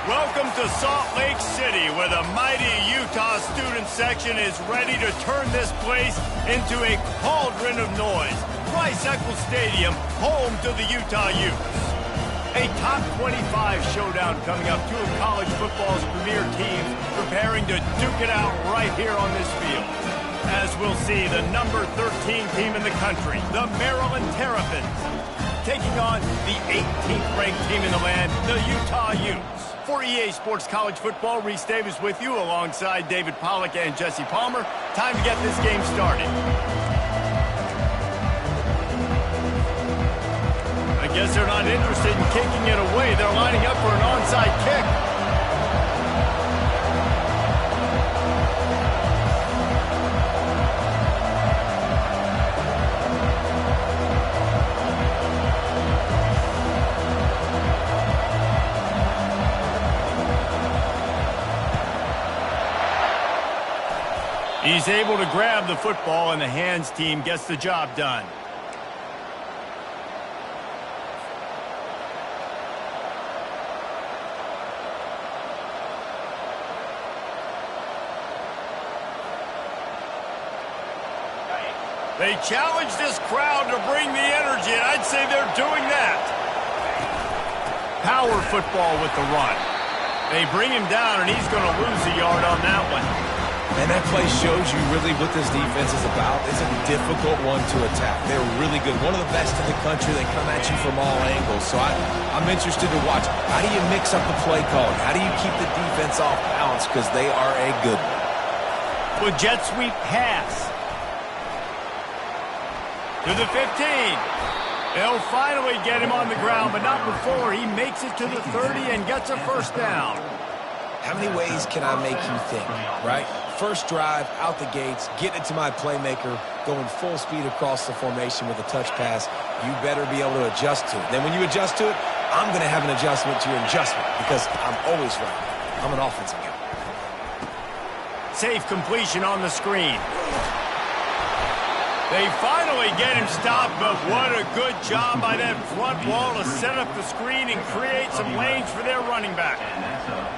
Welcome to Salt Lake City, where the mighty Utah student section is ready to turn this place into a cauldron of noise. Rice-Eccles Stadium, home to the Utah Utes. A top 25 showdown coming up. Two of college football's premier teams preparing to duke it out right here on this field. As we'll see, the number 13 team in the country, the Maryland Terrapins, taking on the 18th ranked team in the land, the Utah Utes. For EA Sports College Football, Reese Davis with you alongside David Pollack and Jesse Palmer. Time to get this game started. I guess they're not interested in kicking it away. They're lining up for an onside kick. He's able to grab the football, and the hands team gets the job done. They challenge this crowd to bring the energy, and I'd say they're doing that. Power football with the run. They bring him down, and he's going to lose a yard on that one. And that play shows you really what this defense is about. It's a difficult one to attack. They're really good. One of the best in the country. They come at you from all angles. So I'm interested to watch. How do you mix up the play calling? How do you keep the defense off balance? Because they are a good one. With jet sweep pass. To the 15. They'll finally get him on the ground, but not before he makes it to the 30 and gets a first down. How many ways can I make you think, right? First drive, out the gates, getting it to my playmaker, going full speed across the formation with a touch pass. You better be able to adjust to it. Then when you adjust to it, I'm going to have an adjustment to your adjustment because I'm always right. I'm an offensive guy. Safe completion on the screen. They finally get him stopped, but what a good job by that front wall to set up the screen and create some lanes for their running back.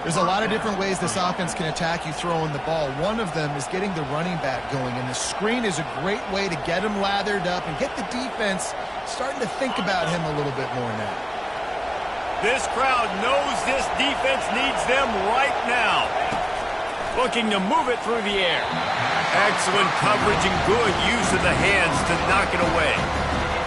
There's a lot of different ways this offense can attack you throwing the ball. One of them is getting the running back going, and the screen is a great way to get him lathered up and get the defense starting to think about him a little bit more now. This crowd knows this defense needs them right now. Looking to move it through the air. Excellent coverage and good use of the hands to knock it away.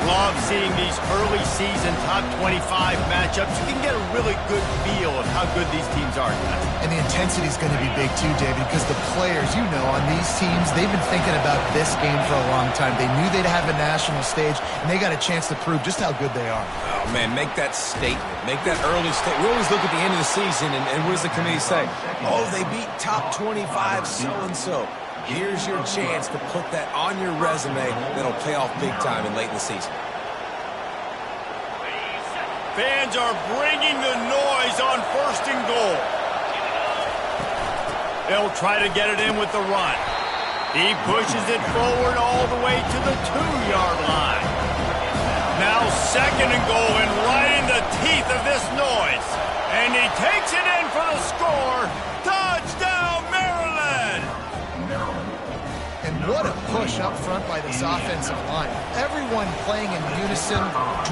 Love seeing these early season top 25 matchups. You can get a really good feel of how good these teams are tonight. And the intensity is going to be big too, David, because the players, you know, on these teams, they've been thinking about this game for a long time. They knew they'd have a national stage, and they got a chance to prove just how good they are. Oh, man, make that statement. Make that early statement. We always look at the end of the season, and what does the committee say? Oh, they beat top 25 so-and-so. Here's your chance to put that on your resume that'll pay off big time in late in the season. Fans are bringing the noise on first and goal. They'll try to get it in with the run. He pushes it forward all the way to the 2-yard line. Now second and goal, and right in the teeth of this noise. And he takes it in for the score. Touchdown, Maryland! And what a push up front by this offensive line. Everyone playing in unison,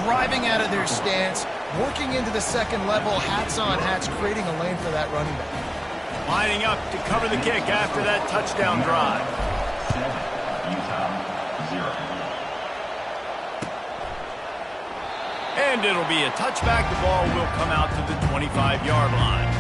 driving out of their stance, working into the second level, hats on hats, creating a lane for that running back. Lining up to cover the kick after that touchdown drive. 7, Utah, 0. And it'll be a touchback. The ball will come out to the 25-yard line.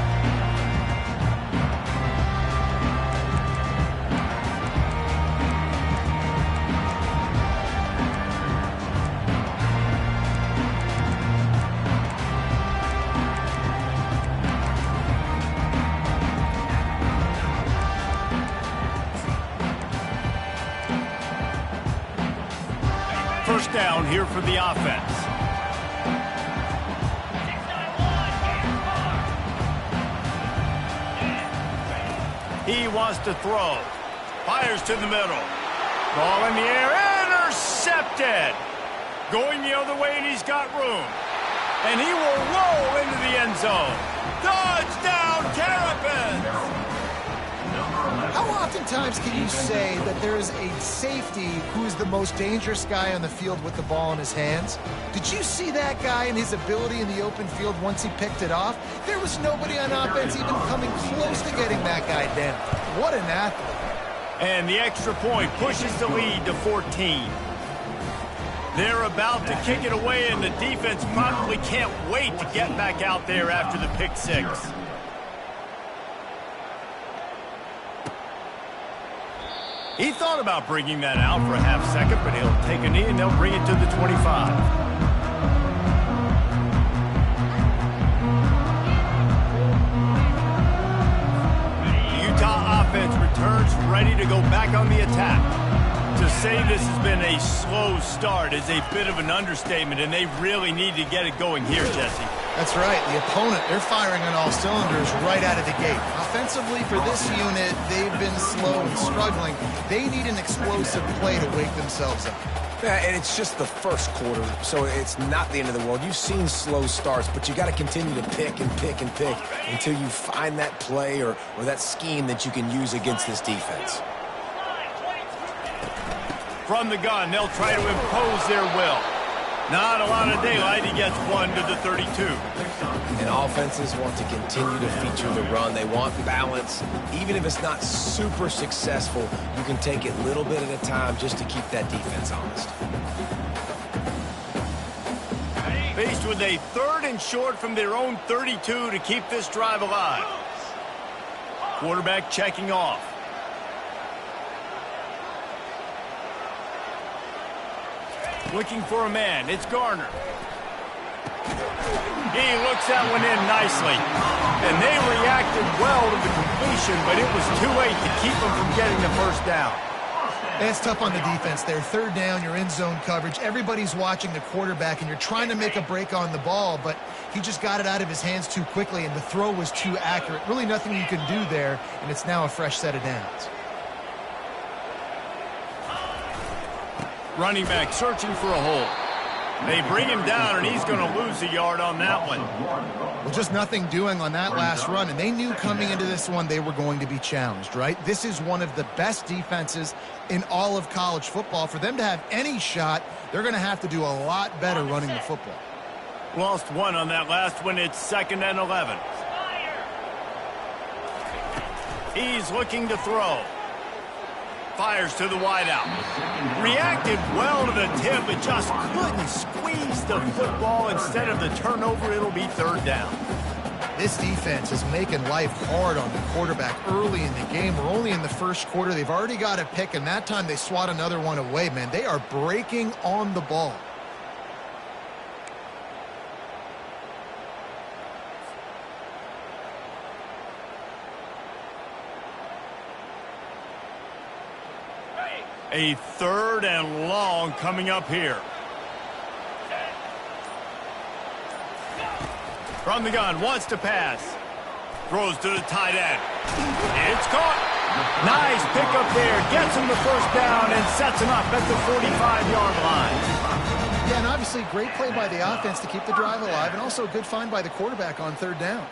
First down here for the offense. He wants to throw. Fires to the middle. Ball in the air. Intercepted. Going the other way, and he's got room. And he will roll into the end zone. Touchdown, Terrapins! How oftentimes can you say that there is a safety who is the most dangerous guy on the field with the ball in his hands? Did you see that guy and his ability in the open field once he picked it off? There was nobody on offense even coming close to getting that guy down. What an athlete. And the extra point pushes the lead to 14. They're about to kick it away, and the defense probably can't wait to get back out there after the pick six. He thought about bringing that out for a half second, but he'll take a knee and they'll bring it to the 25. The Utah offense returns ready to go back on the attack. To say this has been a slow start is a bit of an understatement, and they really need to get it going here, Jesse. That's right. The opponent, they're firing on all cylinders right out of the gate. Offensively, for this unit, they've been slow and struggling. They need an explosive play to wake themselves up. Yeah, and it's just the first quarter, so it's not the end of the world. You've seen slow starts, but you got to continue to pick and pick and pick until you find that play or that scheme that you can use against this defense. From the gun, they'll try to impose their will. Not a lot of daylight. He gets one to the 32. And offenses want to continue to feature the run. They want balance. Even if it's not super successful, you can take it little bit at a time just to keep that defense honest. Faced with a 3rd and short from their own 32 to keep this drive alive. Quarterback checking off. Looking for a man. It's Garner. He looks that one in nicely. And they reacted well to the completion, but it was too late to keep them from getting the first down. It's tough on the defense there. 3rd down, you're in zone coverage. Everybody's watching the quarterback, and you're trying to make a break on the ball, but he just got it out of his hands too quickly, and the throw was too accurate. Really nothing you can do there, and it's now a fresh set of downs. Running back searching for a hole. They bring him down, and he's going to lose a yard on that one. Well, just nothing doing on that last run, and they knew coming into this one they were going to be challenged, right? This is one of the best defenses in all of college football. For them to have any shot, they're going to have to do a lot better running the football. Lost one on that last one. It's 2nd and 11. He's looking to throw. Fires to the wideout. Reacted well to the tip, but just couldn't squeeze the football. Instead of the turnover, it'll be 3rd down. This defense is making life hard on the quarterback early in the game. We're only in the first quarter. They've already got a pick, and that time they swat another one away, man. They are breaking on the ball. A 3rd and long coming up here. From the gun, wants to pass. Throws to the tight end. It's caught. Nice pickup there. Gets him the first down and sets him up at the 45-yard line. Yeah, and obviously great play by the offense to keep the drive alive, and also a good find by the quarterback on 3rd down.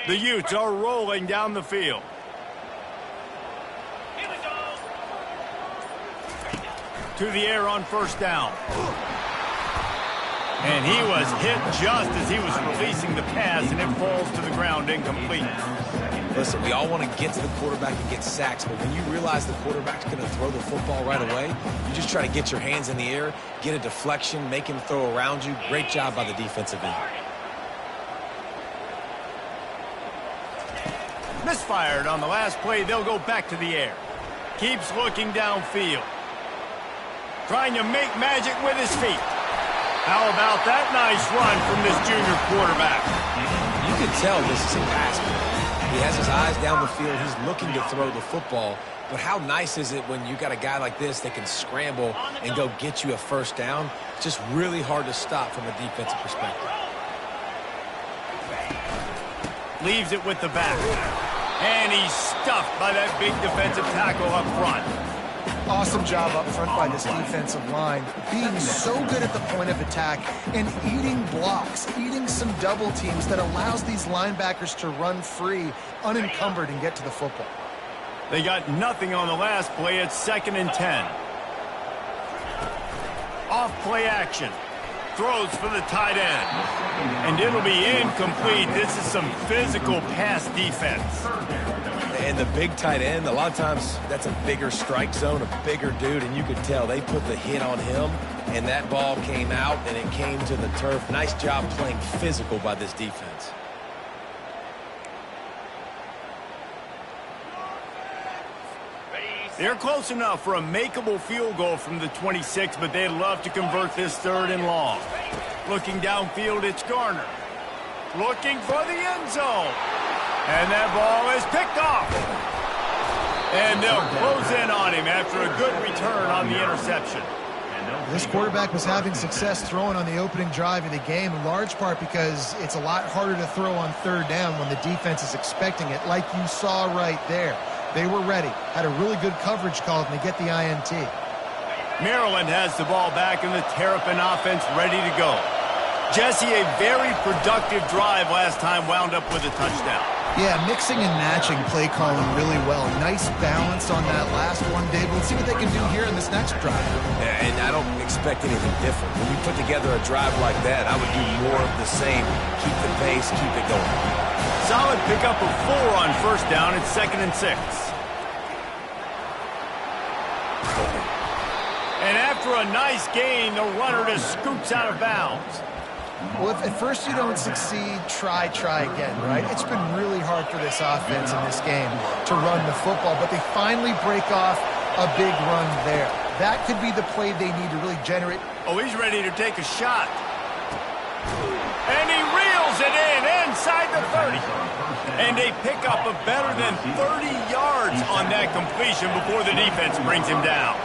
The Utes are rolling down the field. To the air on first down. And he was hit just as he was releasing the pass, and it falls to the ground incomplete. Listen, we all want to get to the quarterback and get sacks, but when you realize the quarterback's going to throw the football right away, you just try to get your hands in the air, get a deflection, make him throw around you. Great job by the defensive end. Misfired on the last play. They'll go back to the air. Keeps looking downfield. Trying to make magic with his feet. How about that nice run from this junior quarterback? You can tell this is a pass play. He has his eyes down the field. He's looking to throw the football. But how nice is it when you got a guy like this that can scramble and go get you a first down? It's just really hard to stop from a defensive perspective. Leaves it with the back. And he's stuffed by that big defensive tackle up front. Awesome job up front by this defensive line, being so good at the point of attack and eating blocks, eating some double teams that allows these linebackers to run free, unencumbered, and get to the football. They got nothing on the last play. It's 2nd and 10. Off play action. Throws for the tight end. And it'll be incomplete. This is some physical pass defense. And the big tight end, a lot of times that's a bigger strike zone, a bigger dude, and you could tell they put the hit on him, and that ball came out, and it came to the turf. Nice job playing physical by this defense. They're close enough for a makeable field goal from the 26, but they'd love to convert this 3rd and long. Looking downfield, it's Garner. Looking for the end zone. And that ball is picked off. And they'll close in on him after a good return on the interception. This quarterback was having success throwing on the opening drive of the game, in large part because it's a lot harder to throw on 3rd down when the defense is expecting it, like you saw right there. They were ready, had a really good coverage call, and they get the INT. Maryland has the ball back, and the Terrapin offense ready to go. Jesse, a very productive drive last time, wound up with a touchdown. Yeah, mixing and matching play calling really well. Nice balance on that last one, David. Let's see what they can do here in this next drive. Yeah, and I don't expect anything different. When you put together a drive like that, I would do more of the same. Keep the pace, keep it going. Solid pickup of 4 on first down. It's 2nd and 6. And after a nice gain, the runner just scoots out of bounds. Well, if at first you don't succeed, try again, right? It's been really hard for this offense in this game to run the football, but they finally break off a big run there. That could be the play they need to really generate. Oh, he's ready to take a shot. And he reels it in inside the 30. And they pick up a better than 30 yards on that completion before the defense brings him down.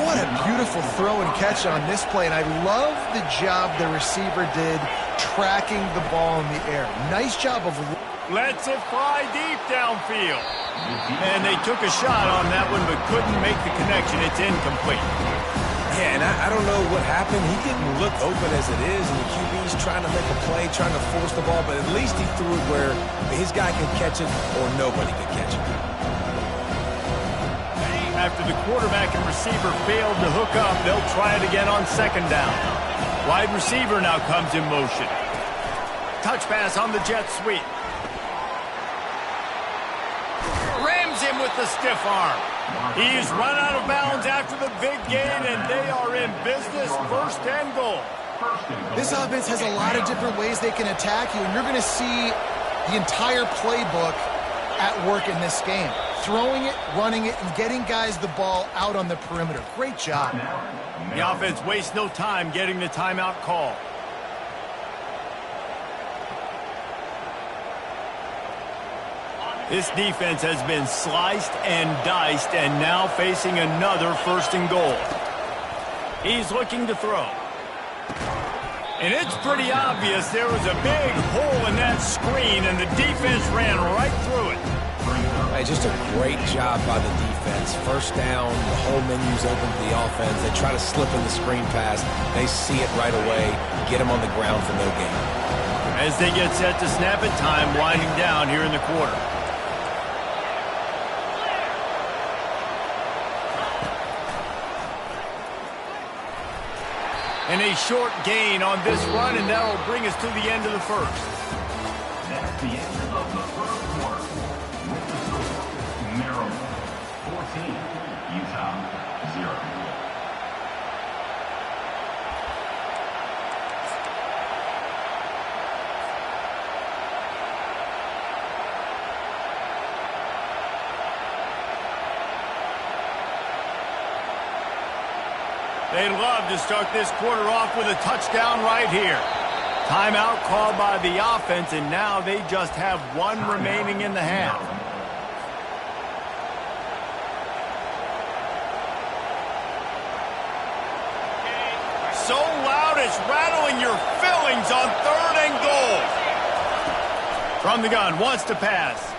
What a beautiful throw and catch on this play, and I love the job the receiver did tracking the ball in the air. Nice job of... Lets it fly deep downfield. And they took a shot on that one, but couldn't make the connection. It's incomplete. Yeah, and I don't know what happened. He didn't look open as it is, and the QB's trying to make a play, trying to force the ball, but at least he threw it where his guy could catch it or nobody could catch it. After the quarterback and receiver failed to hook up, they'll try it again on 2nd down. Wide receiver now comes in motion. Touch pass on the jet sweep. Rams him with the stiff arm. He's run out of bounds after the big gain, and they are in business. 1st and goal. This offense has a lot of different ways they can attack you, and you're going to see the entire playbook at work in this game. Throwing it, running it, and getting guys the ball out on the perimeter. Great job. The offense wastes no time getting the timeout call. This defense has been sliced and diced, and now facing another 1st and goal. He's looking to throw. And it's pretty obvious there was a big hole in that screen, and the defense ran right through it. Hey, just a great job by the defense. defense. First down, the whole menu's open to the offense. They try to slip in the screen pass. They see it right away, get them on the ground for no gain. As they get set to snap it, time winding down here in the quarter. And a short gain on this run, and that'll bring us to the end of the first. That's the end of the first quarter. With the score, Maryland 14, Utah 0. They'd love to start this quarter off with a touchdown right here. Timeout called by the offense, and now they just have one remaining in the half. So loud it's rattling your fillings on 3rd and goal. From the gun, wants to pass.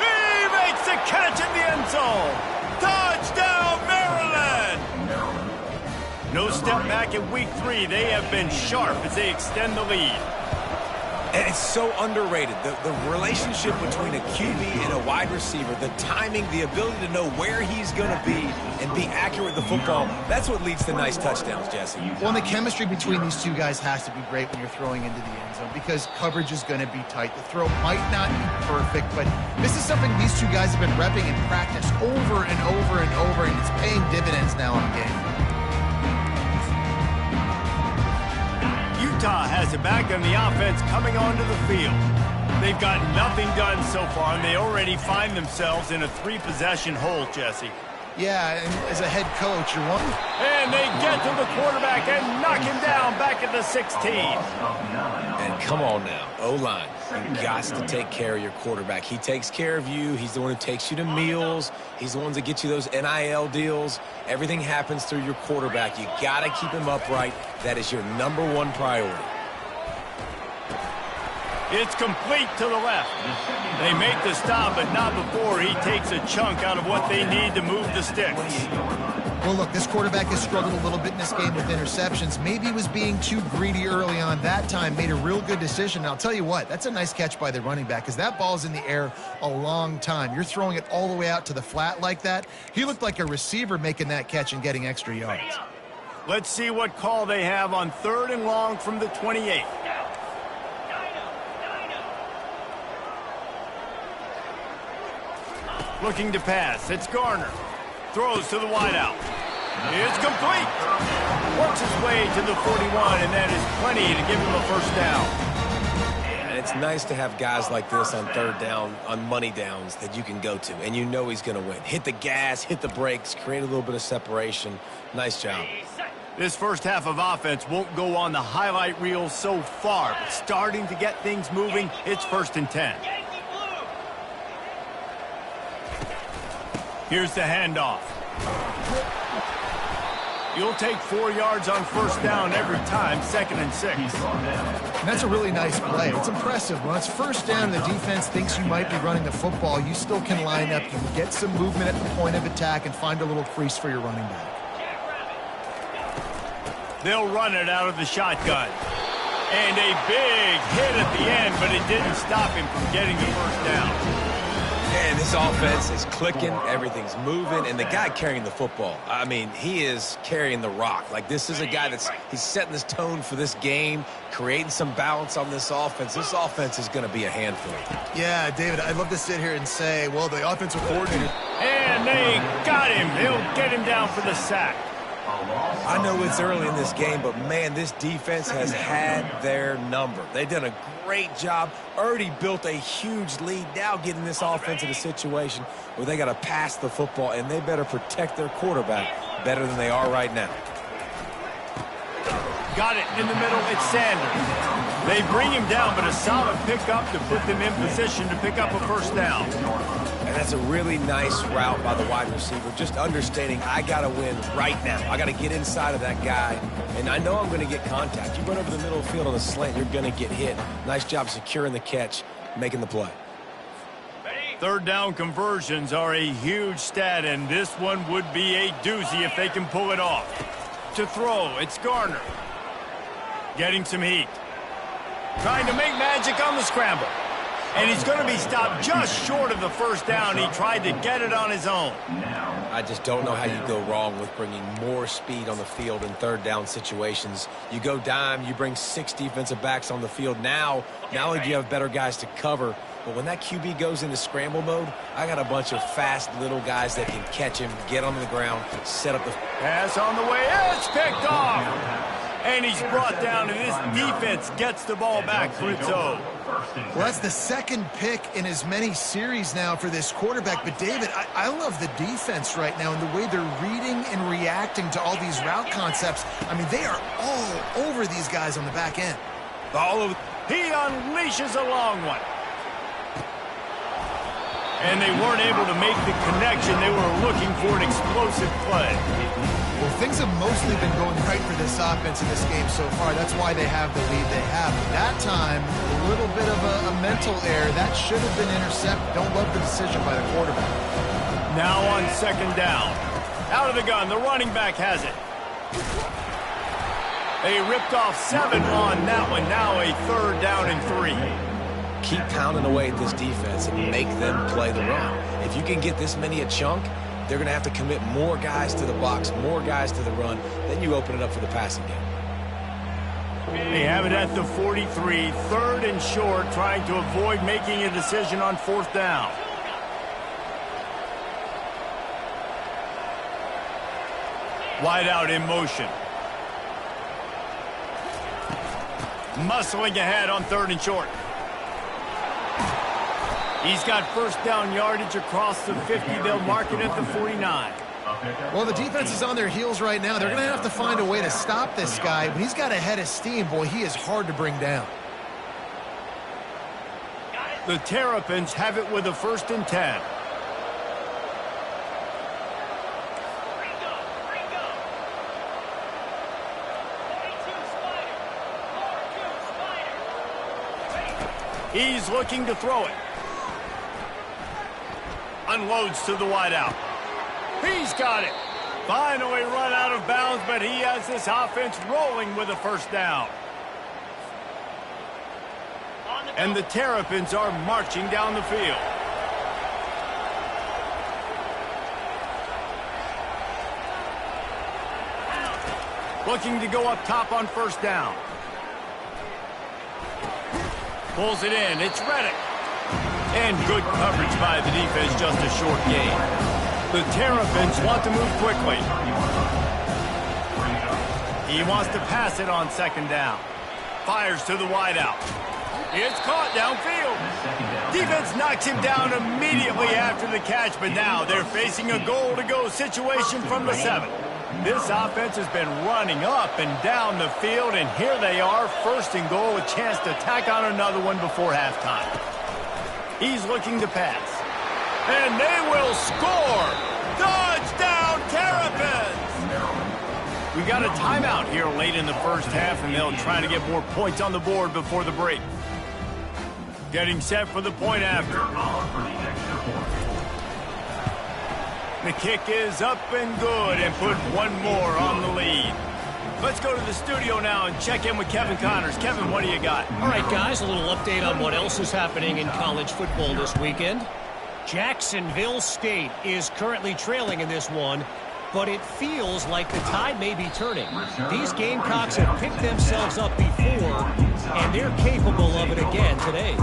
He makes the catch in the end zone. Touchdown, Maryland! No step back in week 3. They have been sharp as they extend the lead. And it's so underrated. The relationship between a QB and a wide receiver, the timing, the ability to know where he's going to be and be accurate with the football, that's what leads to nice touchdowns, Jesse. Well, and the chemistry between these two guys has to be great when you're throwing into the end zone because coverage is going to be tight. The throw might not be perfect, but this is something these two guys have been repping in practice over and over and over, and it's paying dividends now in the game. Utah has it back on the offense coming onto the field. They've got nothing done so far, and they already find themselves in a 3-possession hole, Jesse. Yeah, and as a head coach, you're one. And they get to the quarterback and knock him down back at the 16. And come on now, O-line, you got to take care of your quarterback. He takes care of you. He's the one who takes you to meals. He's the one that gets you those NIL deals. Everything happens through your quarterback. You got to keep him upright. That is your #1 priority. It's complete to the left. They make the stop, but not before he takes a chunk out of what they need to move the sticks. Well, look, this quarterback has struggled a little bit in this game with interceptions. Maybe he was being too greedy early on. That time made a real good decision. And I'll tell you what, that's a nice catch by the running back because that ball's in the air a long time. You're throwing it all the way out to the flat like that. He looked like a receiver making that catch and getting extra yards. Let's see what call they have on 3rd and long from the 28. Looking to pass. It's Garner. Throws to the wideout. It's complete. Works his way to the 41, and that is plenty to give him a first down. And it's nice to have guys like this on 3rd down, on money downs that you can go to, and you know he's going to win. Hit the gas, hit the brakes, create a little bit of separation. Nice job. This first half of offense won't go on the highlight reel so far, but starting to get things moving, it's 1st and 10. Here's the handoff. You'll take 4 yards on 1st down every time, 2nd and 6. And that's a really nice play. It's impressive. When it's 1st down and the defense thinks you might be running the football, you still can line up. You can get some movement at the point of attack and find a little crease for your running back. They'll run it out of the shotgun. And a big hit at the end, but it didn't stop him from getting the 1st down. And this offense is clicking, everything's moving, and the guy carrying the football, I mean, he is carrying the rock. Like, this is a guy he's setting this tone for this game, creating some balance on this offense. This offense is going to be a handful. Yeah, David, I'd love to sit here and say, well, the offensive coordinator. And they got him. They'll get him down for the sack. I know it's early in this game, but, man, this defense has had their number. They've done a great job, already built a huge lead, now getting this offense in a situation where they got to pass the football, and they better protect their quarterback better than they are right now. Got it in the middle. It's Sanders. They bring him down, but a solid pickup to put them in position to pick up a 1st down. And that's a really nice route by the wide receiver, just understanding I got to win right now. I got to get inside of that guy, and I know I'm going to get contact. You run over the middle of the field on a slant, you're going to get hit. Nice job securing the catch, making the play. Third down conversions are a huge stat, and this one would be a doozy if they can pull it off. To throw, it's Garner. Getting some heat. Trying to make magic on the scramble. And he's going to be stopped just short of the first down. He tried to get it on his own. I just don't know how you go wrong with bringing more speed on the field in third down situations. You go dime, you bring 6 defensive backs on the field. Now, not only do you have better guys to cover, but when that QB goes into scramble mode, I got a bunch of fast little guys that can catch him, get on the ground, set up the... Pass on the way. It's picked off. And he's brought down, and this defense gets the ball back for its own. Well, that's the second pick in as many series now for this quarterback. But, David, I love the defense right now and the way they're reading and reacting to all these route concepts. I mean, they are all over these guys on the back end. He unleashes a long one. And they weren't able to make the connection. They were looking for an explosive play. Well, things have mostly been going right for this offense in this game so far. That's why they have the lead they have. That time, a little bit of a mental error. That should have been intercepted. Don't love the decision by the quarterback. Now on second down. Out of the gun, the running back has it. They ripped off 7 on that one. Now a third down and 3. Keep pounding away at this defense and make them play the run. If you can get this many a chunk, they're going to have to commit more guys to the box, more guys to the run. Then you open it up for the passing game. They have it at the 43, third and short, trying to avoid making a decision on fourth down. Wide out in motion. Muscling ahead on third and short. He's got first down yardage across the 50. They'll mark it at the 49. Well, the defense is on their heels right now. They're going to have to find a way to stop this guy. When he's got a head of steam, boy, he is hard to bring down. The Terrapins have it with a 1st and 10. He's looking to throw it. Unloads to the wideout. He's got it. Finally run out of bounds, but he has this offense rolling with a first down. And the Terrapins are marching down the field. Looking to go up top on first down. Pulls it in. It's Reddick. And good coverage by the defense, just a short gain. The Terrapins want to move quickly. He wants to pass it on second down. Fires to the wideout. It's caught downfield. Defense knocks him down immediately after the catch, but now they're facing a goal-to-go situation from the 7. This offense has been running up and down the field, and here they are, 1st and goal, a chance to tack on another one before halftime. He's looking to pass. And they will score! Touchdown, Terrapins! We got a timeout here late in the first half, and they'll try to get more points on the board before the break. Getting set for the point after. The kick is up and good, and put one more on the lead. Let's go to the studio now and check in with Kevin Connors. Kevin, what do you got? All right, guys, a little update on what else is happening in college football this weekend. Jacksonville State is currently trailing in this one, but it feels like the tide may be turning. These Gamecocks have picked themselves up before, and they're capable of it again today.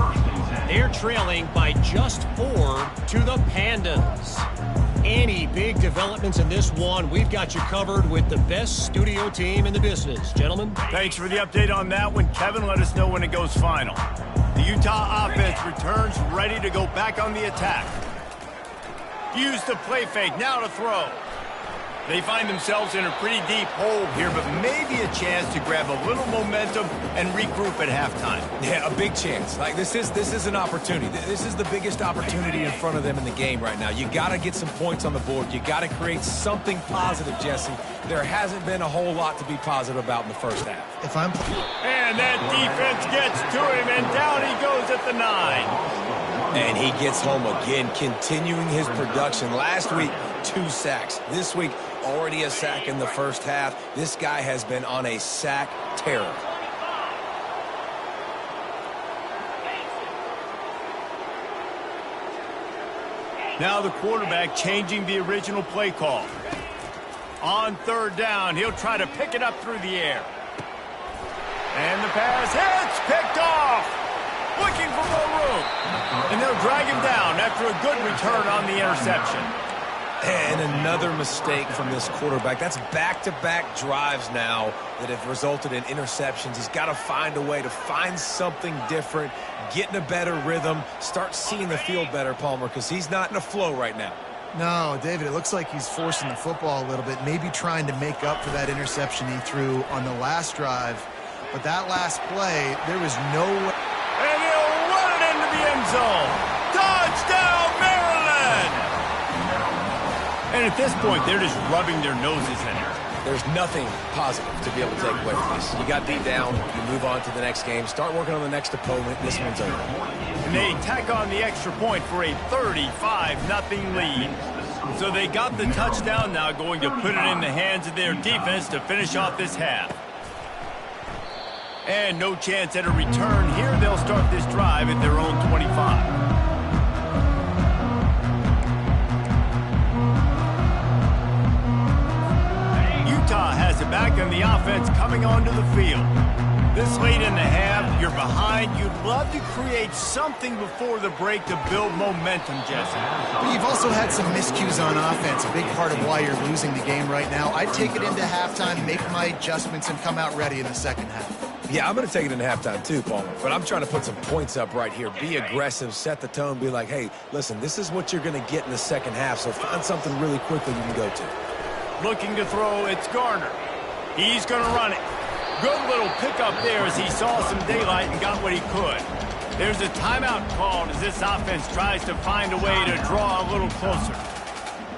They're trailing by just 4 to the Pandas. Any big developments in this one, we've got you covered with the best studio team in the business. Gentlemen? Thanks for the update on that one. Kevin, let us know when it goes final. The Utah offense returns ready to go back on the attack. Use the play fake, now to throw. They find themselves in a pretty deep hole here, but maybe a chance to grab a little momentum and regroup at halftime. Yeah, a big chance. Like this is an opportunity. This is the biggest opportunity in front of them in the game right now. You got to get some points on the board. You got to create something positive, Jesse. There hasn't been a whole lot to be positive about in the first half. And that defense gets to him, and down he goes at the 9. And he gets home again, continuing his production. Last week, 2 sacks. This week, already a sack in the first half. This guy has been on a sack terror. Now the quarterback changing the original play call. On 3rd down, he'll try to pick it up through the air. And the pass hits, picked off. Looking for more room. And they'll drag him down after a good return on the interception. And another mistake from this quarterback. That's back-to-back drives now that have resulted in interceptions. He's got to find a way to find something different, get in a better rhythm, start seeing the field better, Palmer, because he's not in a flow right now. No, David, it looks like he's forcing the football a little bit, maybe trying to make up for that interception he threw on the last drive. But that last play, there was no way. And he'll run it into the end zone. Touchdown, Maryland! And at this point, they're just rubbing their noses in it. There's nothing positive to be able to take away from this. You got beat down, you move on to the next game, start working on the next opponent. This one's over. And they tack on the extra point for a 35-0 lead. So they got the touchdown, now going to put it in the hands of their defense to finish off this half. And no chance at a return here. They'll start this drive at their own 25. Utah has it back on the offense coming onto the field. This late in the half, you're behind. You'd love to create something before the break to build momentum, Jesse. But you've also had some miscues on offense, a big part of why you're losing the game right now. I'd take it into halftime, make my adjustments, and come out ready in the second half. Yeah, I'm going to take it into halftime too, Palmer. But I'm trying to put some points up right here. Be aggressive, set the tone, be like, hey, listen, this is what you're going to get in the second half, so find something really quickly you can go to. Looking to throw, it's Garner. He's going to run it. Good little pickup there as he saw some daylight and got what he could. There's a timeout called as this offense tries to find a way to draw a little closer.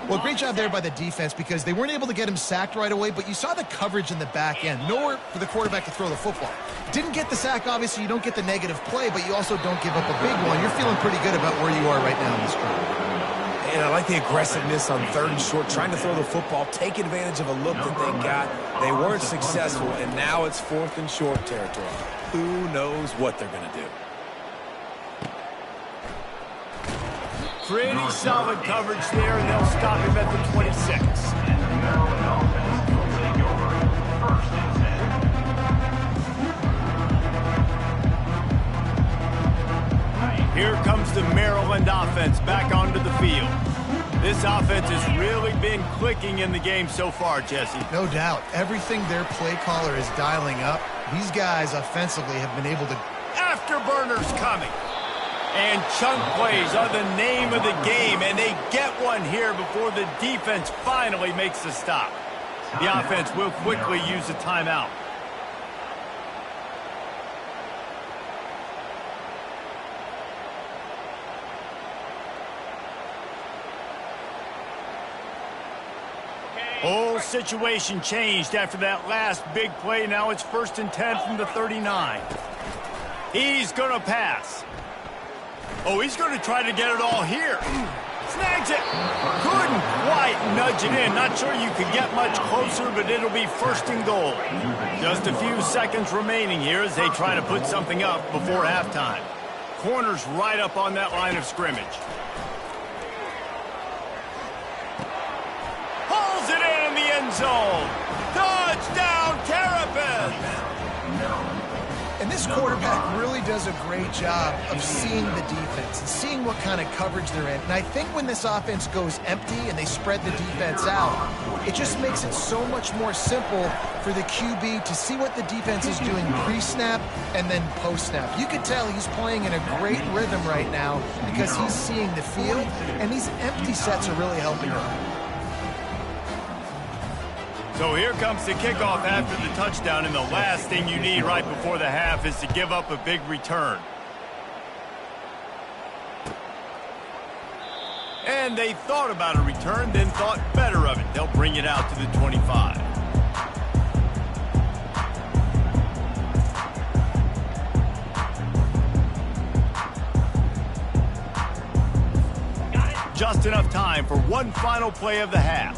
Well, great job there by the defense because they weren't able to get him sacked right away, but you saw the coverage in the back end. Nowhere for the quarterback to throw the football. Didn't get the sack, obviously. You don't get the negative play, but you also don't give up a big one. You're feeling pretty good about where you are right now in this drive. And I like the aggressiveness on 3rd and short, trying to throw the football, take advantage of a look that they got. They weren't successful, and now it's 4th and short territory. Who knows what they're going to do? Pretty solid coverage there, and they'll stop him at the 26. Here comes the Maryland offense back onto the field. This offense has really been clicking in the game so far, Jesse. No doubt. Everything their play caller is dialing up, these guys offensively have been able to... Afterburners coming. And chunk plays are the name of the game, and they get one here before the defense finally makes the stop. The offense will quickly use a timeout. Whole situation changed after that last big play. Now it's 1st and 10 from the 39. He's going to pass. Oh, he's going to try to get it all here. Snags it. Couldn't quite nudge it in. Not sure you could get much closer, but it'll be 1st and goal. Just a few seconds remaining here as they try to put something up before halftime. Corner's right up on that line of scrimmage. Pulls it in the end zone. Touchdown, Terrapins! And this quarterback really does a great job of seeing the defense and seeing what kind of coverage they're in. And I think when this offense goes empty and they spread the defense out, it just makes it so much more simple for the QB to see what the defense is doing pre-snap and then post-snap. You could tell he's playing in a great rhythm right now because he's seeing the field, and these empty sets are really helping him. So here comes the kickoff after the touchdown, and the last thing you need right before the half is to give up a big return. And they thought about a return, then thought better of it. They'll bring it out to the 25. just enough time for one final play of the half.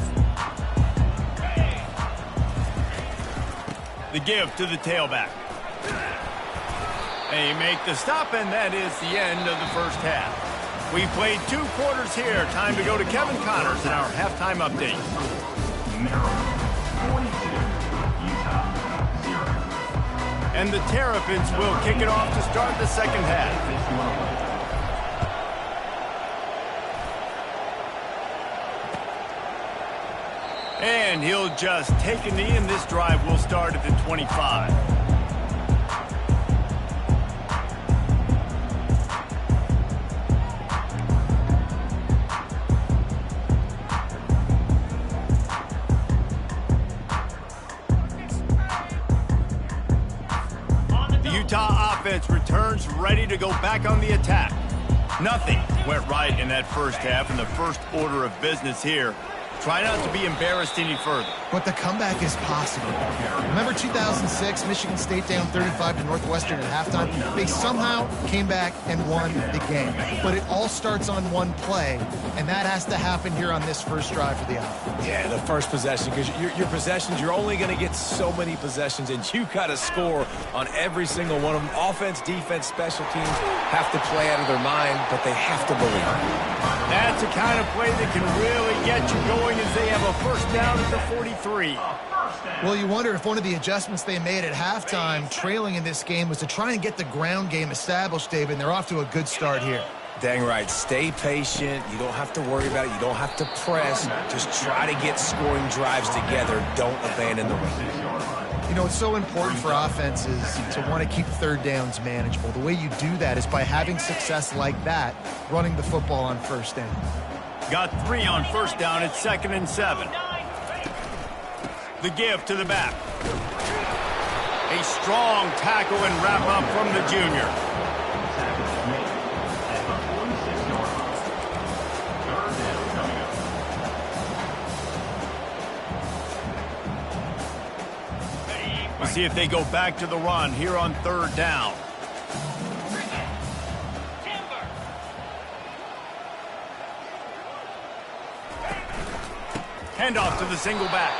The give to the tailback. They make the stop, and that is the end of the first half. We played 2 quarters here. Time to go to Kevin Connors in our halftime update. Maryland 42, Utah 0. And the Terrapins will kick it off to start the second half. And he'll just take a knee, and this drive will start at the 25. The Utah offense returns ready to go back on the attack. Nothing went right in that first half, and the first order of business here. Try not to be embarrassed any further. But the comeback is possible. Remember 2006, Michigan State down 35 to Northwestern at halftime? They somehow came back and won the game. But it all starts on one play, and that has to happen here on this first drive for the offense. Yeah, the first possession, because your possessions, you're only going to get so many possessions, and you got to score on every single one of them. Offense, defense, special teams have to play out of their mind, but they have to believe it. That's the kind of play that can really get you going as they have a first down at the 43. Well, you wonder if one of the adjustments they made at halftime, trailing in this game, was to try and get the ground game established, David, and they're off to a good start here. Dang right. Stay patient. You don't have to worry about it. You don't have to press. Just try to get scoring drives together. Don't abandon the run. You know, it's so important for offenses to want to keep third downs manageable. The way you do that is by having success like that, running the football on first down. Got 3 on first down at 2nd and 7. The give to the back. A strong tackle and wrap up from the junior. We'll see if they go back to the run here on 3rd down. Handoff to the single back.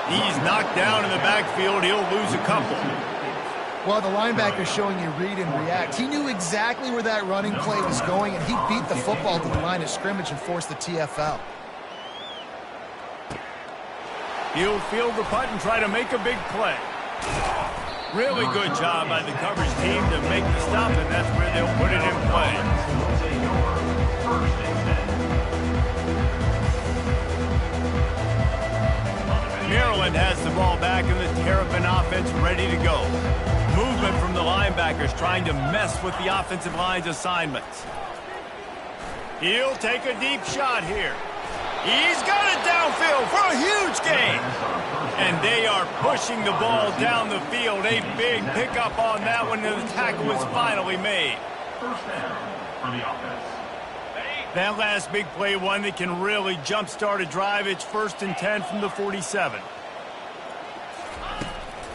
He's knocked down in the backfield. He'll lose a couple. Well, the linebacker's showing you read and react. He knew exactly where that running play was going, and he beat the football to the line of scrimmage and forced the TFL. He'll field the punt and try to make a big play. Really good job by the coverage team to make the stop, and that's where they'll put it in play. Maryland has the ball back, and the Terrapin offense ready to go. Movement from the linebackers trying to mess with the offensive line's assignments. He'll take a deep shot here. He's got it downfield for a huge gain. And they are pushing the ball down the field. A big pickup on that one, and the tackle is finally made. First down for the offense. That last big play, one that can really jumpstart a drive. It's 1st and 10 from the 47.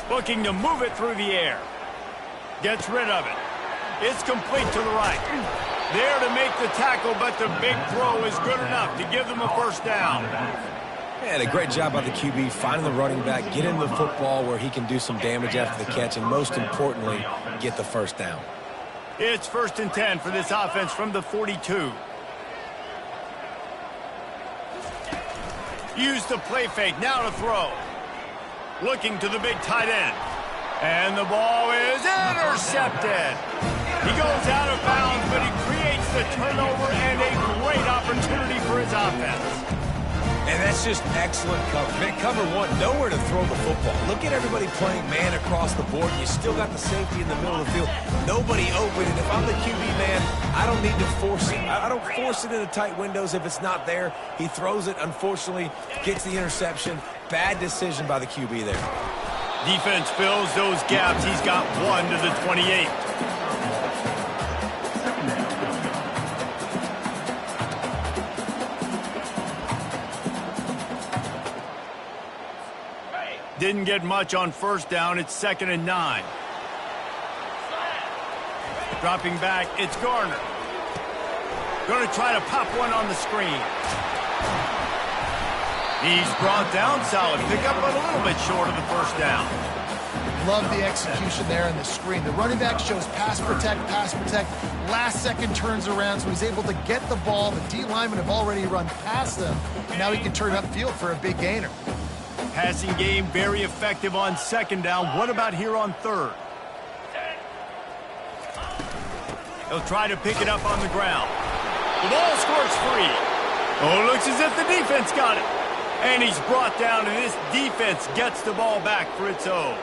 Looking to move it through the air. Gets rid of it. It's complete to the right. There to make the tackle, but the big throw is good enough to give them a first down. And a great job by the QB finding the running back, getting the football where he can do some damage after the catch, and most importantly, get the first down. It's 1st and 10 for this offense from the 42. Use the play fake, now to throw. Looking to the big tight end. And the ball is intercepted. He goes out of bounds, but he creates the turnover and a great opportunity for his offense. And that's just excellent cover. Cover one, nowhere to throw the football. Look at everybody playing man across the board, and you still got the safety in the middle of the field. Nobody open, and if I'm the QB man, I don't need to force it. I don't force it into tight windows if it's not there. He throws it, unfortunately, gets the interception. Bad decision by the QB there. Defense fills those gaps. He's got 1 to the 28. Didn't get much on first down. It's 2nd and 9. Dropping back, it's Garner. Going to try to pop one on the screen. He's brought down. Solid pickup, but a little bit short of the first down. Love the execution there on the screen. The running back shows pass protect, last second turns around, so he's able to get the ball. The D linemen have already run past them, and now he can turn upfield for a big gainer. Passing game very effective on second down. What about here on third? He'll try to pick it up on the ground. The ball squirts free. Oh, looks as if the defense got it. And he's brought down, and this defense gets the ball back for its own.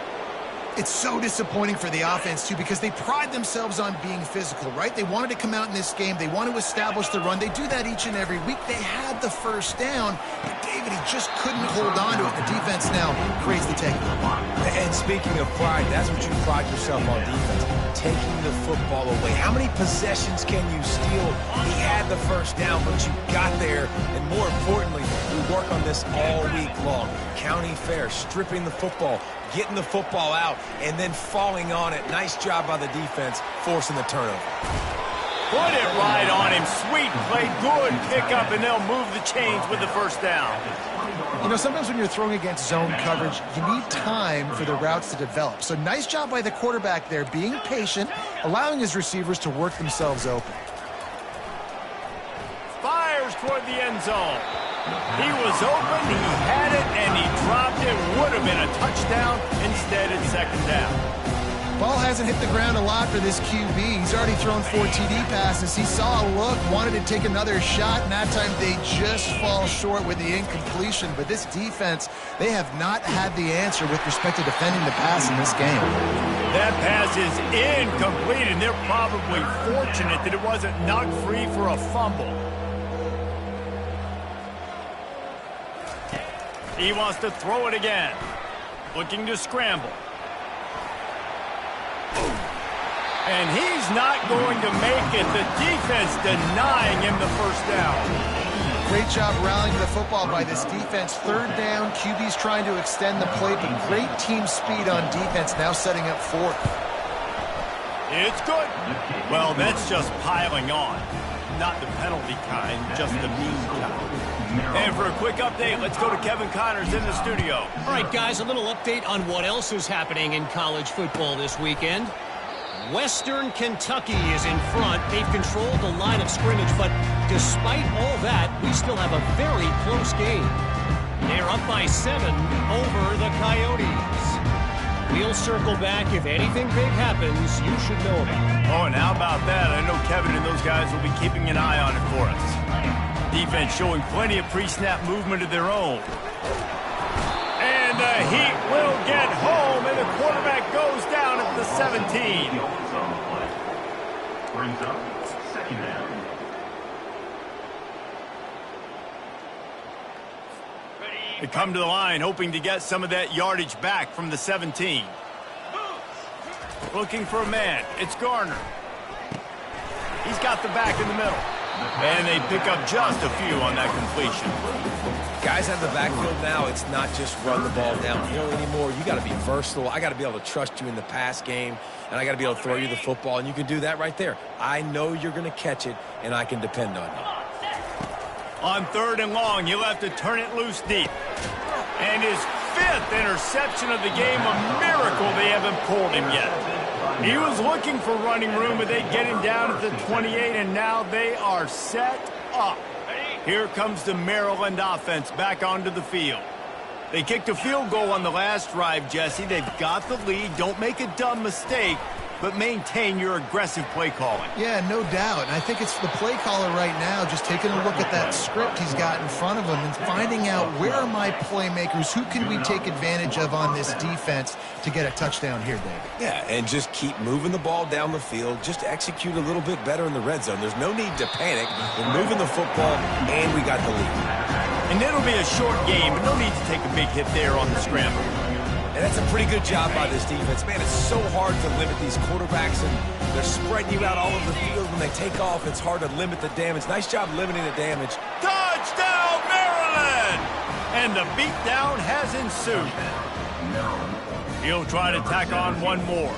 It's so disappointing for the offense, too, because they pride themselves on being physical, right? They wanted to come out in this game. They want to establish the run. They do that each and every week. They had the first down, but David, he just couldn't hold on to it. The defense now creates the take. And speaking of pride, that's what you pride yourself on defense, taking the football away. How many possessions can you steal? He had the first down, but you got there, and more importantly, we work on this all week long. County fair, stripping the football, getting the football out, and then falling on it. Nice job by the defense, forcing the turnover. Put it right on him. Sweet play, good pickup, and they'll move the chains with the first down. You know, sometimes when you're throwing against zone coverage, you need time for the routes to develop. So nice job by the quarterback there, being patient, allowing his receivers to work themselves open. Fires toward the end zone. He was open, he had it, and he dropped it. Would have been a touchdown. Instead, it's second down. Ball hasn't hit the ground a lot for this QB. He's already thrown 4 TD passes. He saw a look, wanted to take another shot, and that time they just fall short with the incompletion. But this defense, they have not had the answer with respect to defending the pass in this game. That pass is incomplete, and they're probably fortunate that it wasn't knocked free for a fumble. He wants to throw it again. Looking to scramble. And he's not going to make it. The defense denying him the first down. Great job rallying the football by this defense. Third down, QB's trying to extend the play, but great team speed on defense, now setting up fourth. It's good. Well, that's just piling on. Not the penalty kind, just the mean kind. And for a quick update, let's go to Kevin Connors in the studio. All right, guys, a little update on what else is happening in college football this weekend. Western Kentucky is in front. They've controlled the line of scrimmage, but despite all that, we still have a very close game. They're up by 7 over the Coyotes. We'll circle back. If anything big happens, you should know about it. Oh, and how about that? I know Kevin and those guys will be keeping an eye on it for us. Defense showing plenty of pre-snap movement of their own. And the Heat will get home, and the quarterback goes down at the 17. Brings up second down. They come to the line hoping to get some of that yardage back from the 17. Looking for a man. It's Garner. He's got the back in the middle. And they pick up just a few on that completion. Guys out of the backfield now, it's not just run the ball downhill anymore. You got to be versatile. I got to be able to trust you in the pass game, and I got to be able to throw you the football, and you can do that right there. I know you're going to catch it, and I can depend on you. On third and long, he'll have to turn it loose deep. And his 5th interception of the game, a miracle they haven't pulled him yet. He was looking for running room, but they get him down at the 28, and now they are set up. Here comes the Maryland offense back onto the field. They kicked a field goal on the last drive, Jesse. They've got the lead. Don't make a dumb mistake, but maintain your aggressive play calling. Yeah, no doubt. And I think it's the play caller right now just taking a look at that script he's got in front of him and finding out where are my playmakers, who can we take advantage of on this defense to get a touchdown here, Dave. Yeah, and just keep moving the ball down the field. Just execute a little bit better in the red zone. There's no need to panic. We're moving the football, and we got the lead. And it'll be a short game, but no need to take a big hit there on the scramble. And that's a pretty good job by this defense. Man, it's so hard to limit these quarterbacks, and they're spreading you out all over the field. When they take off, it's hard to limit the damage. Nice job limiting the damage. Touchdown, Maryland! And the beatdown has ensued. He'll try to tack on one more.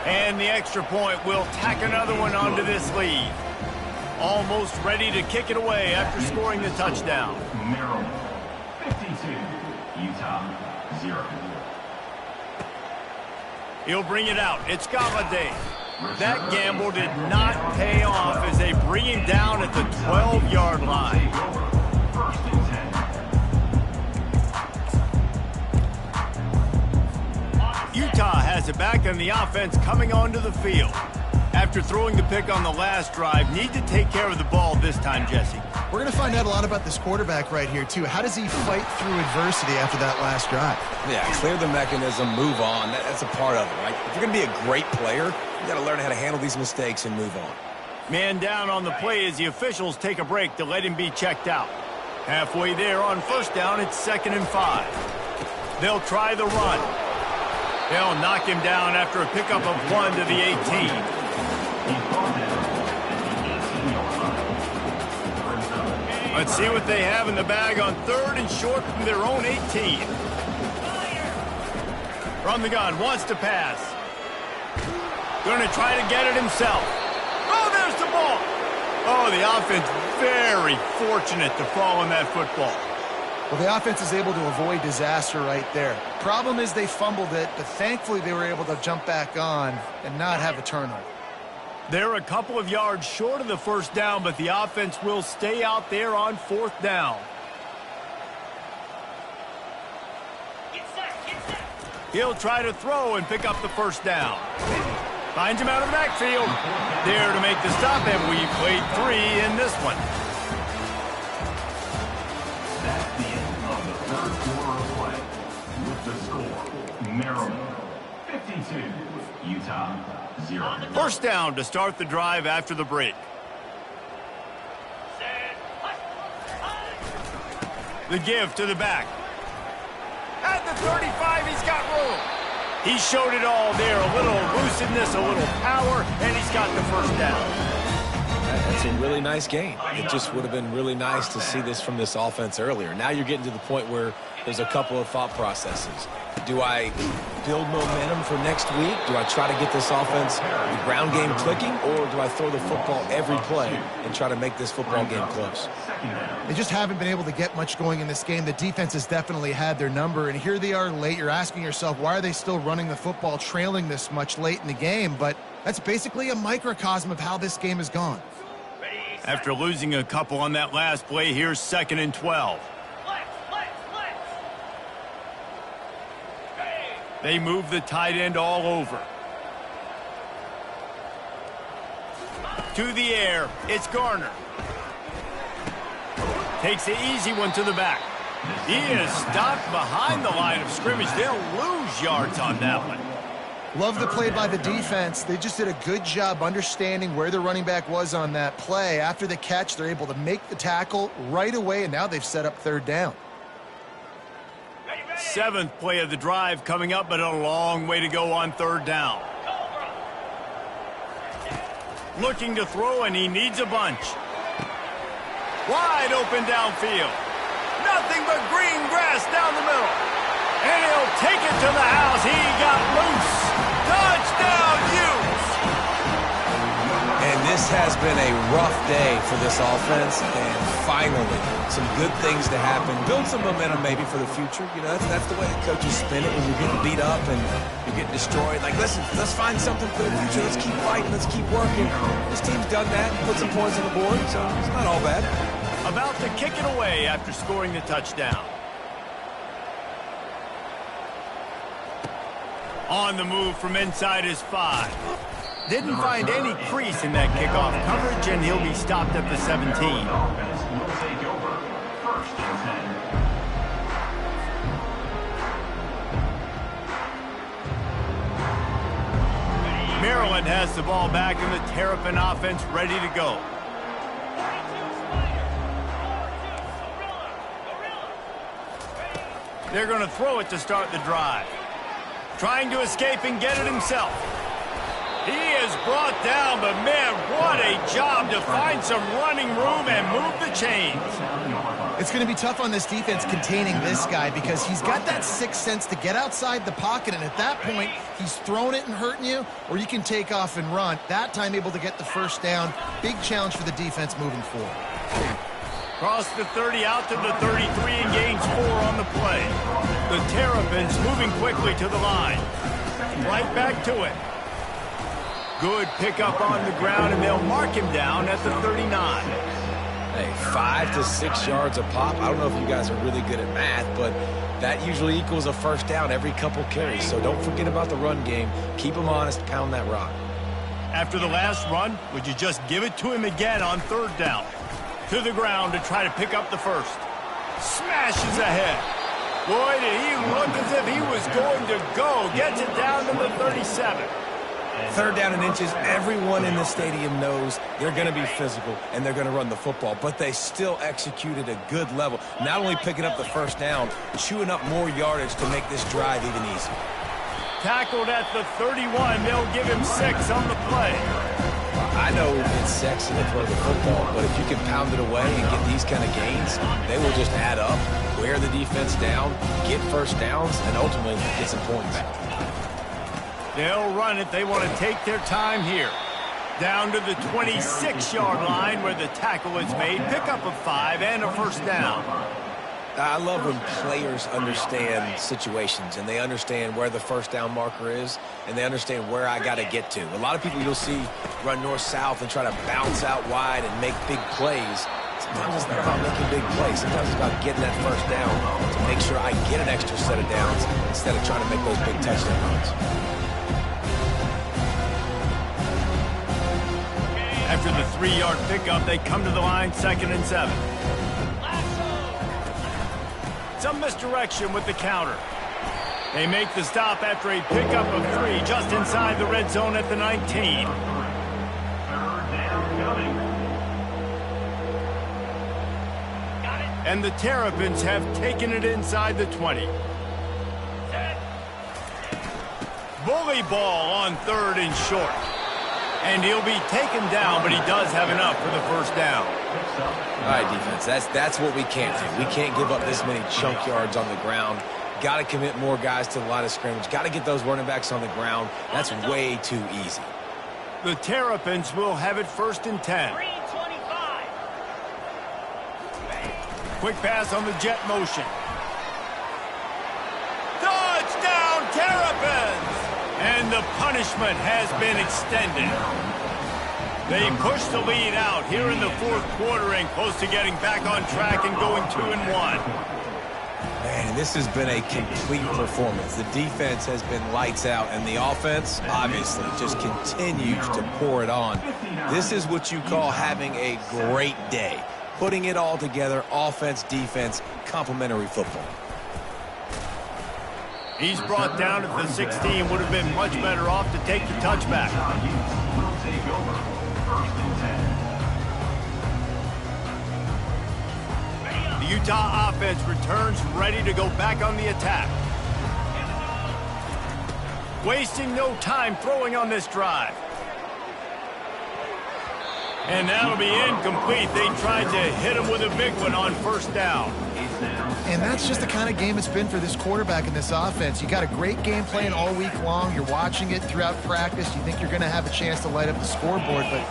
And the extra point will tack another one onto this lead. Almost ready to kick it away after scoring the touchdown. Maryland, 52. Utah, 0. He'll bring it out. It's Galladay. That gamble did not pay off as they bring him down at the 12-yard line. First and 10. Utah has it back and the offense coming onto the field. After throwing the pick on the last drive, need to take care of the ball this time, Jesse. We're going to find out a lot about this quarterback right here, too. How does he fight through adversity after that last drive? Yeah, clear the mechanism, move on. That's a part of it, right? If you're going to be a great player, you got to learn how to handle these mistakes and move on. Man down on the play as the officials take a break to let him be checked out. Halfway there on first down, it's 2nd and 5. They'll try the run. They'll knock him down after a pickup of 1 to the 18. Let's see what they have in the bag on 3rd and short from their own 18. From the gun, wants to pass. Going to try to get it himself. Oh, there's the ball. Oh, the offense very fortunate to fall on that football. Well, the offense is able to avoid disaster right there. Problem is they fumbled it, but thankfully they were able to jump back on and not have a turnover. They're a couple of yards short of the first down, but the offense will stay out there on 4th down. He'll try to throw and pick up the first down. Finds him out of the backfield. There to make the stop, and we played 3 in this one. That's the end of the third quarter of play. With the score, Maryland, 52. Utah, 0. First down to start the drive after the break. The give to the back. At the 35, he's got room. He showed it all there. A little elusiveness, a little power, and he's got the first down. That's a really nice game. It just would have been really nice to see this from this offense earlier. Now you're getting to the point where there's a couple of thought processes. Do I build momentum for next week? Do I try to get this offense, the ground game clicking, or do I throw the football every play and try to make this football game close? They just haven't been able to get much going in this game. The defense has definitely had their number, and here they are late. You're asking yourself, why are they still running the football, trailing this much late in the game? But that's basically a microcosm of how this game has gone. After losing a couple on that last play, here's 2nd and 12. They move the tight end all over. To the air, it's Garner. Takes the easy one to the back. He is stopped behind the line of scrimmage. They'll lose yards on that one. Love the play by the defense. They just did a good job understanding where the running back was on that play. After the catch, they're able to make the tackle right away, and now they've set up 3rd down. 7th play of the drive coming up, but a long way to go on 3rd down. Looking to throw, and he needs a bunch. Wide open downfield. Nothing but green grass down the middle. And he'll take it to the house. He got loose. Touchdown, Utes! And this has been a rough day for this offense, and finally, some good things to happen. Build some momentum maybe for the future. You know, that's the way the coaches spin it when you're getting beat up and you're getting destroyed. Like, listen, let's find something for the future. Let's keep fighting. Let's keep working. This team's done that, put some points on the board, so it's not all bad. About to kick it away after scoring the touchdown. On the move from inside his 5. Didn't find any crease in that kickoff coverage, and he'll be stopped at the 17. Offense will take over. First and 10. Maryland has the ball back, and the Terrapin offense ready to go. They're going to throw it to start the drive. Trying to escape and get it himself. He is brought down, but man, what a job to find some running room and move the chains. It's going to be tough on this defense containing this guy because he's got that sixth sense to get outside the pocket, and at that point, he's throwing it and hurting you, or you can take off and run. That time able to get the first down. Big challenge for the defense moving forward. Cross the 30 out to the 33 and gains 4 on the play. The Terrapins moving quickly to the line. Right back to it. Good pickup on the ground, and they'll mark him down at the 39. Hey, 5 to 6 yards a pop. I don't know if you guys are really good at math, but that usually equals a first down every couple carries. So don't forget about the run game. Keep them honest, pound that rock. After the last run, would you just give it to him again on 3rd down? To the ground to try to pick up the first. Smashes ahead. Boy, did he look as if he was going to go. Gets it down to the 37. 3rd down and inches, everyone in the stadium knows they're going to be physical and they're going to run the football, but they still executed a good level. Not only picking up the first down, chewing up more yardage to make this drive even easier. Tackled at the 31. They'll give him 6 on the play. I know it's sexy to throw the football, but if you can pound it away and get these kind of gains, they will just add up, wear the defense down, get first downs, and ultimately get some points. They'll run it. They want to take their time here. Down to the 26-yard line where the tackle is made. Pickup of 5 and a first down. I love when players understand situations and they understand where the first down marker is and they understand where I got to get to. A lot of people you'll see run north-south and try to bounce out wide and make big plays. Sometimes it's not about making big plays. Sometimes it's about getting that first down to make sure I get an extra set of downs instead of trying to make those big touchdown runs. After the 3-yard pickup, they come to the line, 2nd and 7. Some misdirection with the counter. They make the stop after a pickup of 3 just inside the red zone at the 19. 3rd down coming. And the Terrapins have taken it inside the 20. Bully ball on 3rd and short. And he'll be taken down, but he does have enough for the first down. All right, defense, that's what we can't do. We can't give up this many chunk yards on the ground. Got to commit more guys to the line of scrimmage. Got to get those running backs on the ground. That's way too easy. The Terrapins will have it 1st and 10. Quick pass on the jet motion. Touchdown, Terrapins! And the punishment has been extended. They push the lead out here in the 4th quarter and close to getting back on track and going 2-1. Man, this has been a complete performance. The defense has been lights out, and the offense, obviously, just continues to pour it on. This is what you call having a great day. Putting it all together, offense, defense, complementary football. He's brought down at the 16. Would have been much better off to take the touchback. Will take over 1st and 10. The Utah offense returns ready to go back on the attack. Wasting no time throwing on this drive. And that'll be incomplete. They tried to hit him with a big one on 1st down. And that's just the kind of game it's been for this quarterback in this offense. You got a great game plan all week long. You're watching it throughout practice. You think you're going to have a chance to light up the scoreboard, but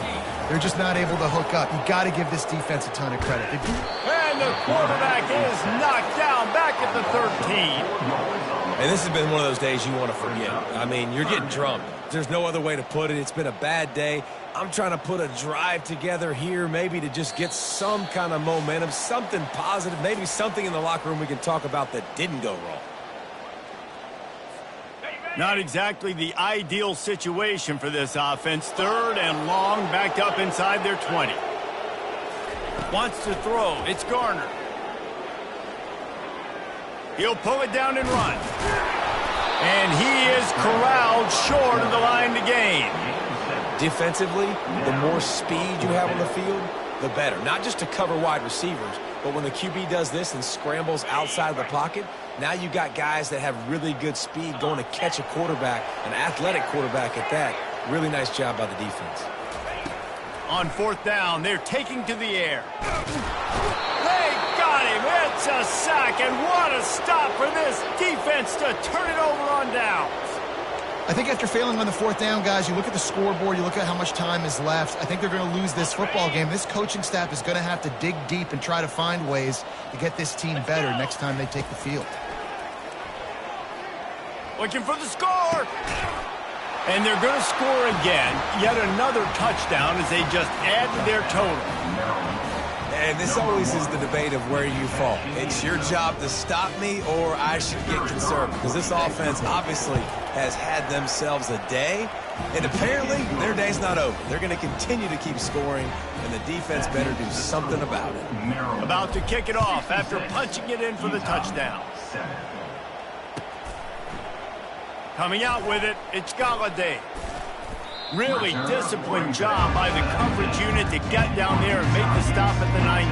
they're just not able to hook up. You got to give this defense a ton of credit. And the quarterback is knocked down back at the 13. And this has been one of those days you want to forget. I mean, you're getting drunk. There's no other way to put it. It's been a bad day. I'm trying to put a drive together here, maybe to just get some kind of momentum, something positive, maybe something in the locker room we can talk about that didn't go wrong. Not exactly the ideal situation for this offense. 3rd and long, backed up inside their 20. Wants to throw. It's Garner. He'll pull it down and run. And he is corralled short of the line to gain. Defensively, the more speed you have on the field, the better. Not just to cover wide receivers, but when the QB does this and scrambles outside of the pocket, now you got guys that have really good speed going to catch a quarterback, an athletic quarterback at that. Really nice job by the defense. On 4th down, they're taking to the air. They got got him. It's a sack, and what a stop for this defense to turn it over on downs. I think after failing on the fourth down, guys, you look at the scoreboard, you look at how much time is left. I think they're going to lose this football game. This coaching staff is going to have to dig deep and try to find ways to get this team better next time they take the field. Looking for the score. And they're going to score again. Yet another touchdown as they just add to their total. And this always is the debate of where you fall. It's your job to stop me, or I should get conservative. Because this offense obviously has had themselves a day, and apparently their day's not over. They're going to continue to keep scoring, and the defense better do something about it. About to kick it off after punching it in for the touchdown. Coming out with it, it's Galladay. Really disciplined job by the coverage unit to get down there and make the stop at the 19.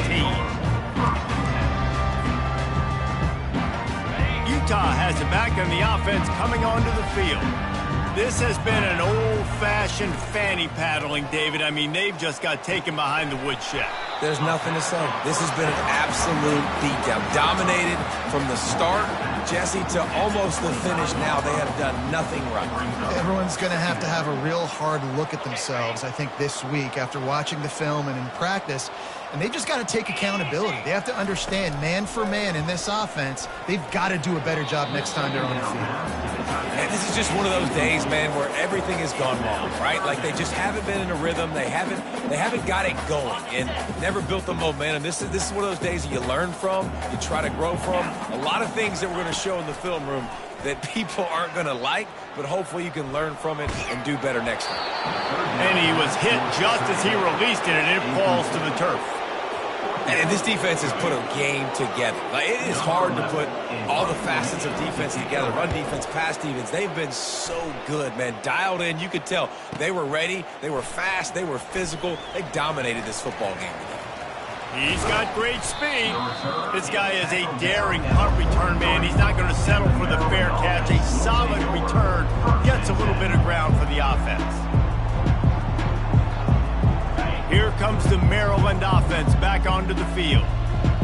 Utah has it back on the offense coming onto the field. This has been an old-fashioned fanny paddling, David. I mean, they've just got taken behind the woodshed. There's nothing to say. This has been an absolute beatdown. Dominated from the start, Jesse, to almost the finish now. They have done nothing right. Everyone's going to have a real hard look at themselves, I think, this week after watching the film and in practice. And they've just got to take accountability. They have to understand, man for man in this offense, they've got to do a better job next time they're on the field. And this is just one of those days, man, where everything has gone wrong, right? Like they just haven't been in a rhythm. They haven't got it going and never built the momentum. This is one of those days that you learn from, you try to grow from. A lot of things that we're going to show in the film room that people aren't going to like, but hopefully you can learn from it and do better next time. And he was hit just as he released it, and it falls to the turf. And this defense has put a game together. Like, it is hard to put all the facets of defense together. Run defense, pass defense. They've been so good, man. Dialed in. You could tell they were ready. They were fast. They were physical. They dominated this football game today. He's got great speed. This guy is a daring punt return man. He's not going to settle for the fair catch. A solid return. Gets a little bit of ground for the offense. Here comes the Maryland offense back onto the field.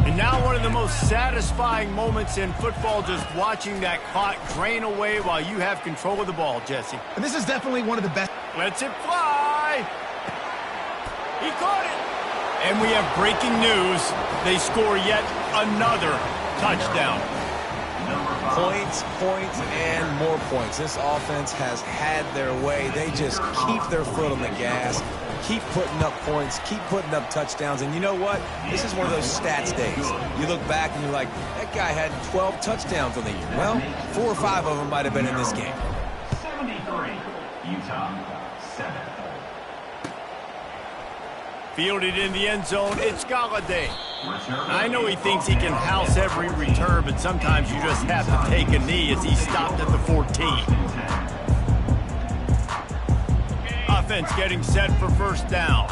And now one of the most satisfying moments in football, just watching that clock drain away while you have control of the ball, Jesse. And this is definitely one of the best. Lets it fly. He caught it. And we have breaking news. They score yet another touchdown. Points, and more points. This offense has had their way. They just keep their foot on the gas, keep putting up points, keep putting up touchdowns. And you know what? This is one of those stats days. You look back and you're like, that guy had 12 touchdowns on the year. Well, 4 or 5 of them might have been in this game. 73, Utah, 7. Fielded in the end zone, it's Galladay. I know he thinks he can house every return, but sometimes you just have to take a knee as he stopped at the 14. Offense getting set for first down.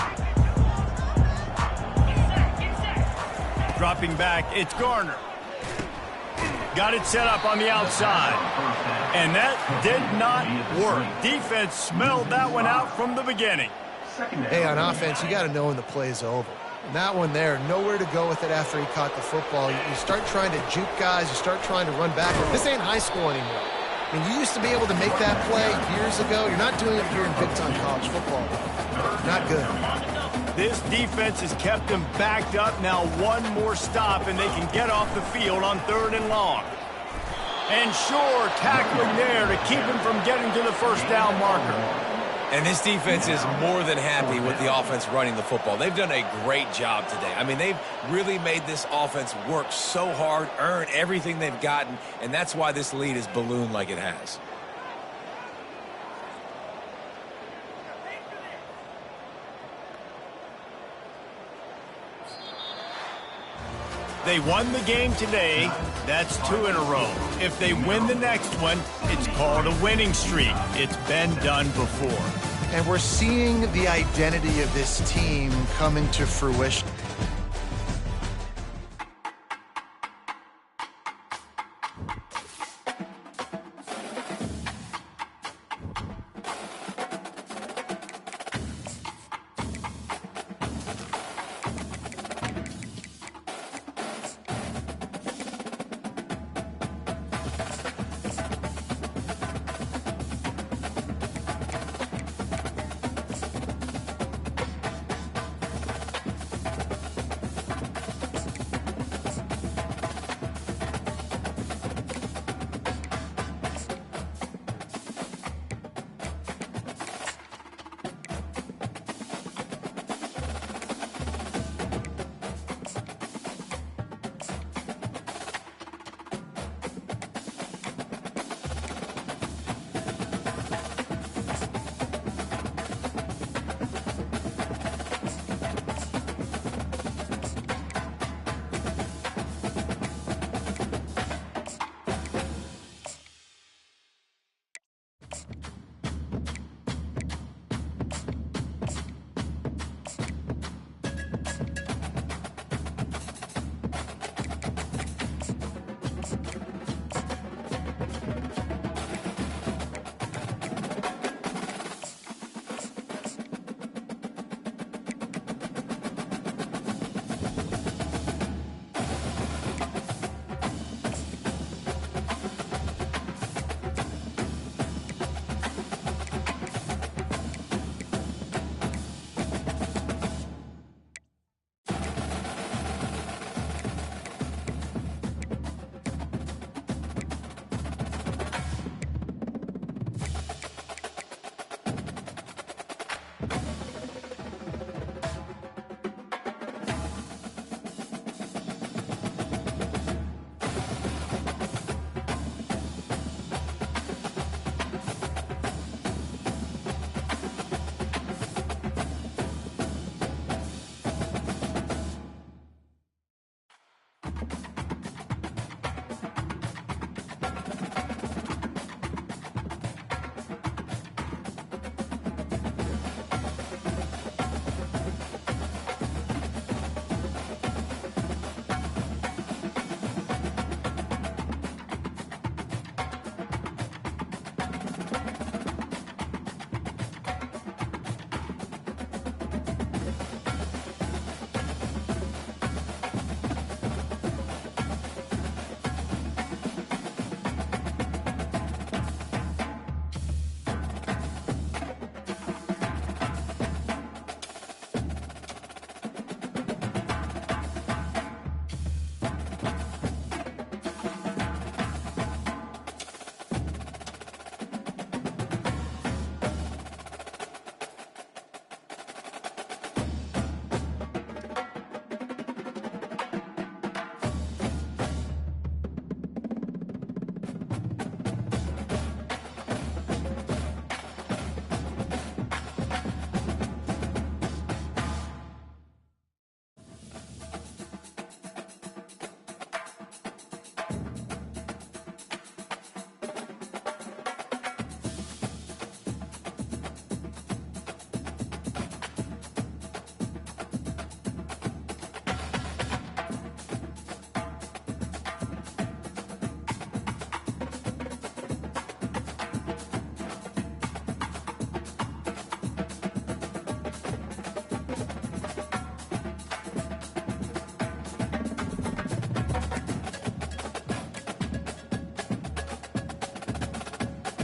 Dropping back, it's Garner. Got it set up on the outside. And that did not work. Defense smelled that one out from the beginning. Hey, on offense, you got to know when the play is over. And that one there, nowhere to go with it after he caught the football. You start trying to juke guys. You start trying to run back. This ain't high school anymore. I mean, you used to be able to make that play years ago. You're not doing it here in big-time college football. Not good. This defense has kept them backed up. Now one more stop, and they can get off the field on 3rd and long. And sure, tackling there to keep him from getting to the first down marker. And this defense is more than happy with the offense running the football. They've done a great job today. I mean, they've really made this offense work so hard, earn everything they've gotten, and that's why this lead is ballooned like it has. They won the game today. That's 2 in a row. If they win the next one, it's called a winning streak. It's been done before. And we're seeing the identity of this team come into fruition.